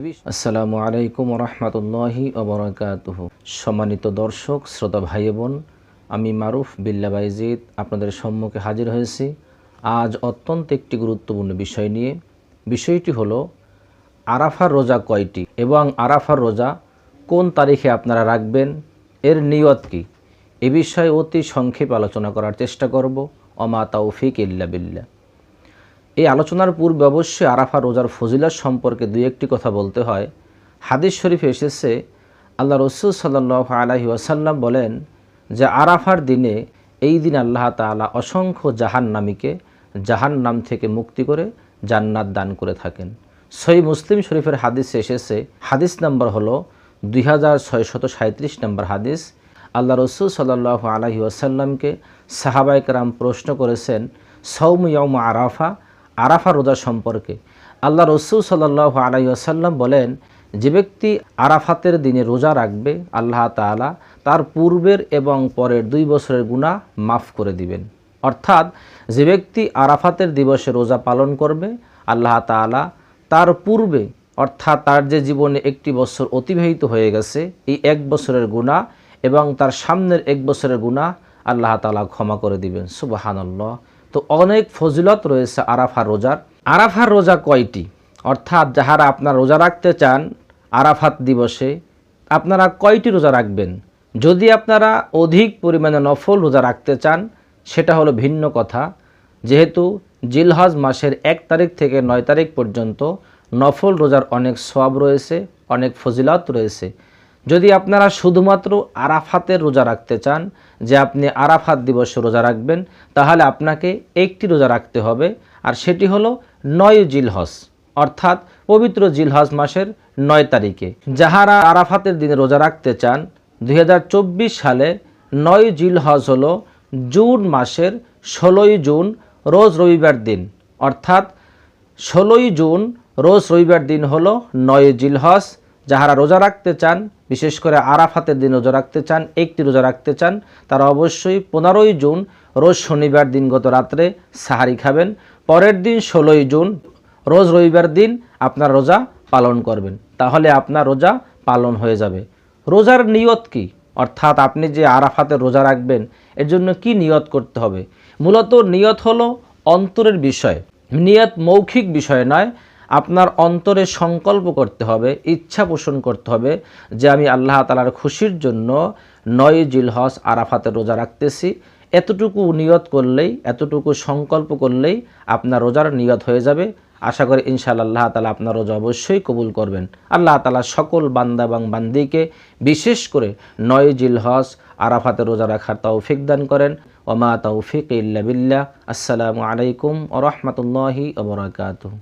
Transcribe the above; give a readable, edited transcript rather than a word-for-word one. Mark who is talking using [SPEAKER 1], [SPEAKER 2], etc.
[SPEAKER 1] আসসালামু আলাইকুম রহমতুল্লাহি ওবরাকাতুহু। সম্মানিত দর্শক, শ্রোতা ভাই বোন, আমি মারুফ বিল্লাহ বাইজিদ আপনাদের সম্মুখে হাজির হয়েছি আজ অত্যন্ত একটি গুরুত্বপূর্ণ বিষয় নিয়ে। বিষয়টি হলো আরাফার রোজা কয়টি এবং আরাফার রোজা কোন তারিখে আপনারা রাখবেন, এর নিয়ত কি, এ বিষয়ে অতি সংক্ষেপে আলোচনা করার চেষ্টা করব। ওমা তাওফিক ইল্লা বিল্লাহ। এই আলোচনার পূর্বে অবশ্যই আরাফা রোজার ফজিলত সম্পর্কে দুই একটি কথা বলতে হয়। হাদিস শরীফে এসেছে, আল্লাহ রসুল সাল্লাল্লাহু আলাইহি ওয়াসাল্লাম বলেন যে আরাফার দিনে, এই দিন আল্লাহ তাআলা অসংখ্য জাহান্নামীকে জাহান্নাম থেকে মুক্তি করে জান্নাত দান করে থাকেন। সহিহ মুসলিম শরীফের হাদিসে এসেছে, হাদিস নাম্বার হলো 2637 নম্বর হাদিস। আল্লাহ রসুল সাল্লাল্লাহু আলাইহি ওয়াসাল্লামকে সাহাবায়ে কেরাম প্রশ্ন করেছেন সাওম ইয়াউম আরাফা, আরাফা রোজা সম্পর্কে। আল্লাহ রসুল সাল্লাল্লাহু আলাইহি ওয়াসাল্লাম বলেন, যে ব্যক্তি আরাফাতের দিনে রোজা রাখবে, আল্লাহ তাআলা তার পূর্বের এবং পরের 2 বছরের গুনাহ মাফ করে দিবেন। অর্থাৎ যে ব্যক্তি আরাফাতের দিবসে রোজা পালন করবে, আল্লাহ তাআলা তার পূর্বে, অর্থাৎ তার যে জীবনে 1 বছর অতিবাহিত হয়ে গেছে, এই 1 বছরের গুনাহ এবং তার সামনের 1 বছরের গুনাহ আল্লাহ তাআলা ক্ষমা করে দিবেন। সুবহানাল্লাহ। তো অনেক ফজিলত রয়েছে আরাফার রোজার। আরাফার রোজা কয়টি, অর্থাৎ যাহারা আপনারা রোজা রাখতে চান আরাফাত দিবসে, আপনারা কয়টি রোজা রাখবেন? যদি আপনারা অধিক পরিমাণে নফল রোজা রাখতে চান সেটা হলো ভিন্ন কথা। যেহেতু জিলহজ মাসের 1 তারিখ থেকে 9 তারিখ পর্যন্ত নফল রোজার অনেক সওয়াব রয়েছে, অনেক ফজিলত রয়েছে। যদি আপনারা শুধুমাত্র আরাফাতের রোজা রাখতে চান, যে আপনি আরাফাত দিবসে রোজা রাখবেন, তাহলে আপনাকে একটি রোজা রাখতে হবে, আর সেটি হলো 9 জিলহজ, অর্থাৎ পবিত্র জিলহজ মাসের 9 তারিখে। যাহারা আরাফাতের দিনে রোজা রাখতে চান, 2024 সালে 9 জিলহজ হলো জুন মাসের 16ই জুন রোজ রবিবার দিন, অর্থাৎ 16ই জুন রোজ রবিবার দিন হলো 9 জিলহজ। যাহারা রোজা রাখতে চান, বিশেষ করে আরাফাতের দিন রোজা রাখতে চান, একটি রোজা রাখতে চান, তারা অবশ্যই 15ই জুন রোজ শনিবার দিন গত রাত্রে সাহারি খাবেন। পরের দিন 16ই জুন রোজ রবিবার দিন আপনার রোজা পালন করবেন, তাহলে আপনার রোজা পালন হয়ে যাবে। রোজার নিয়ত কি, অর্থাৎ আপনি যে আরাফাতের রোজা রাখবেন এর জন্য কি নিয়ত করতে হবে? মূলত নিয়ত হলো অন্তরের বিষয়, নিয়ত মৌখিক বিষয় নয়। আপনার অন্তরে সংকল্প করতে হবে, ইচ্ছা পোষণ করতে হবে যে আমি আল্লাহ তাআলার খুশির জন্য 9 জিলহজ আরাফাতের রোজা রাখতেছি। এতটুকু নিয়ত করলেই, এতটুকু সংকল্প করলেই আপনার রোজার নিয়ত হয়ে যাবে। আশা করি ইনশাআল্লাহ আল্লাহ তাআলা আপনার রোজা অবশ্যই কবুল করবেন। আল্লাহ তাআলা সকল বান্দা এবং বান্দিকে বিশেষ করে 9 জিলহজ আরাফাতের রোজা রাখার তৌফিক দান করেন। ওমা তাওফিক ইল্লা বিল্লাহ। আসসালামু আলাইকুম ওয়া রাহমাতুল্লাহি ওয়া বারাকাতুহু।